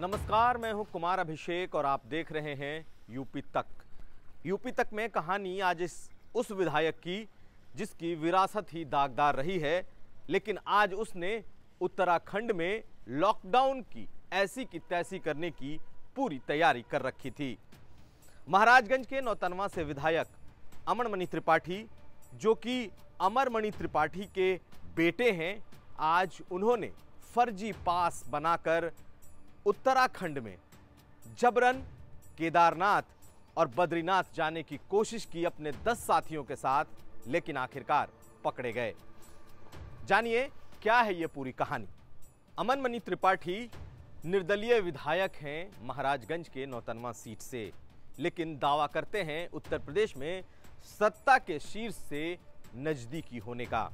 नमस्कार, मैं हूं कुमार अभिषेक और आप देख रहे हैं यूपी तक। यूपी तक में कहानी आज उस विधायक की जिसकी विरासत ही दागदार रही है, लेकिन आज उसने उत्तराखंड में लॉकडाउन की ऐसी की तैसी करने की पूरी तैयारी कर रखी थी। महाराजगंज के नौतनवा से विधायक अमरमणि त्रिपाठी, जो कि अमरमणि त्रिपाठी के बेटे हैं, आज उन्होंने फर्जी पास बनाकर उत्तराखंड में जबरन केदारनाथ और बद्रीनाथ जाने की कोशिश की अपने 10 साथियों के साथ, लेकिन आखिरकार पकड़े गए। जानिए क्या है ये पूरी कहानी। अमरमणि त्रिपाठी निर्दलीय विधायक हैं महाराजगंज के नौतनवा सीट से, लेकिन दावा करते हैं उत्तर प्रदेश में सत्ता के शीर्ष से नजदीकी होने का,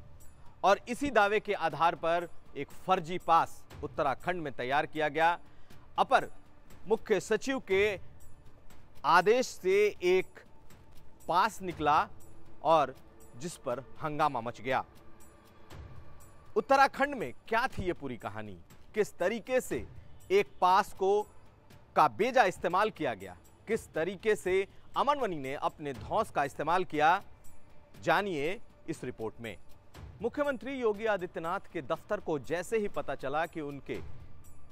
और इसी दावे के आधार पर एक फर्जी पास उत्तराखंड में तैयार किया गया। अपर मुख्य सचिव के आदेश से एक पास निकला और जिस पर हंगामा मच गया। उत्तराखंड में क्या थी ये पूरी कहानी, किस तरीके से एक पास का बेजा इस्तेमाल किया गया, किस तरीके से अमरमणि ने अपने धौंस का इस्तेमाल किया, जानिए इस रिपोर्ट में। मुख्यमंत्री योगी आदित्यनाथ के दफ्तर को जैसे ही पता चला कि उनके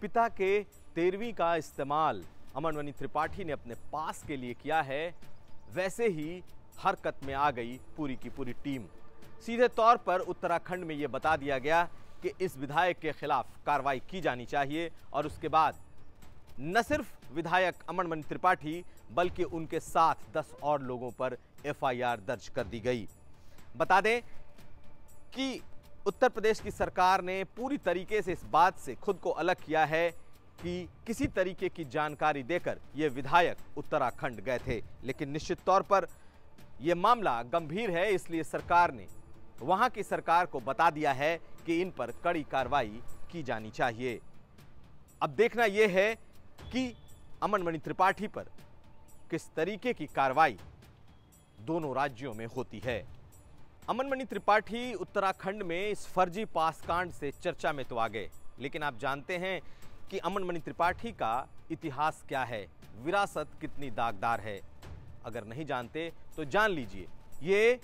पिता के 13वीं का इस्तेमाल अमरमणि त्रिपाठी ने अपने पास के लिए किया है, वैसे ही हरकत में आ गई पूरी की पूरी टीम। सीधे तौर पर उत्तराखंड में यह बता दिया गया कि इस विधायक के खिलाफ कार्रवाई की जानी चाहिए, और उसके बाद न सिर्फ विधायक अमरमणि त्रिपाठी बल्कि उनके साथ 10 और लोगों पर FIR दर्ज कर दी गई। बता दें कि उत्तर प्रदेश की सरकार ने पूरी तरीके से इस बात से खुद को अलग किया है कि किसी तरीके की जानकारी देकर ये विधायक उत्तराखंड गए थे, लेकिन निश्चित तौर पर यह मामला गंभीर है, इसलिए सरकार ने वहां की सरकार को बता दिया है कि इन पर कड़ी कार्रवाई की जानी चाहिए। अब देखना यह है कि अमरमणि त्रिपाठी पर किस तरीके की कार्रवाई दोनों राज्यों में होती है। अमरमणि त्रिपाठी उत्तराखंड में इस फर्जी पास कांड से चर्चा में तो आ गए, लेकिन आप जानते हैं कि अमरमणि त्रिपाठी का इतिहास क्या है, विरासत कितनी दागदार है। अगर नहीं जानते तो जान लीजिए। ये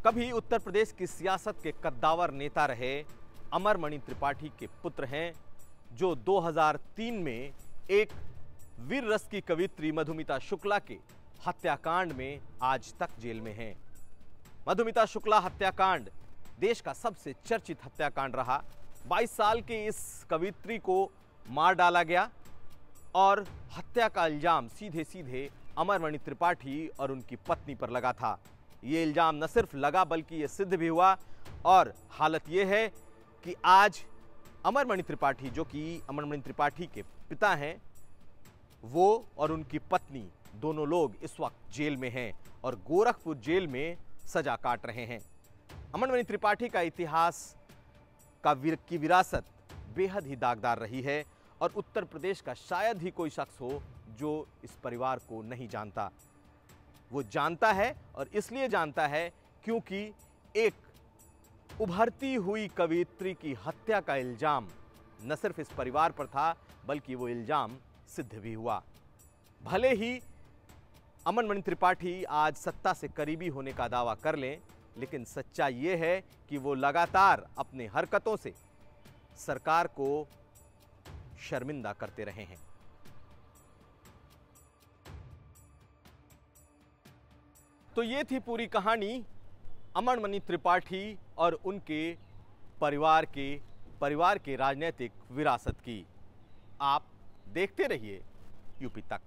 कभी उत्तर प्रदेश की सियासत के कद्दावर नेता रहे अमरमणि त्रिपाठी के पुत्र हैं, जो 2003 में एक वीर रस की कवियत्री मधुमिता शुक्ला के हत्याकांड में आज तक जेल में हैं। मधुमिता शुक्ला हत्याकांड देश का सबसे चर्चित हत्याकांड रहा। 22 साल के इस कवियत्री को मार डाला गया और हत्या का इल्जाम सीधे सीधे अमरमणि त्रिपाठी और उनकी पत्नी पर लगा था। ये इल्जाम न सिर्फ लगा बल्कि ये सिद्ध भी हुआ, और हालत ये है कि आज अमरमणि त्रिपाठी, जो कि अमरमणि त्रिपाठी के पिता हैं, वो और उनकी पत्नी दोनों लोग इस वक्त जेल में हैं और गोरखपुर जेल में सजा काट रहे हैं। अमरमणि त्रिपाठी का इतिहास की विरासत बेहद ही दागदार रही है, और उत्तर प्रदेश का शायद ही कोई शख्स हो जो इस परिवार को नहीं जानता। वो जानता है, और इसलिए जानता है क्योंकि एक उभरती हुई कवियत्री की हत्या का इल्जाम न सिर्फ इस परिवार पर था बल्कि वो इल्जाम सिद्ध भी हुआ। भले ही अमरमणि त्रिपाठी आज सत्ता से करीबी होने का दावा कर लें, लेकिन सच्चाई ये है कि वो लगातार अपनी हरकतों से सरकार को शर्मिंदा करते रहे हैं। तो ये थी पूरी कहानी अमरमणि त्रिपाठी और उनके परिवार के राजनीतिक विरासत की। आप देखते रहिए यूपी तक।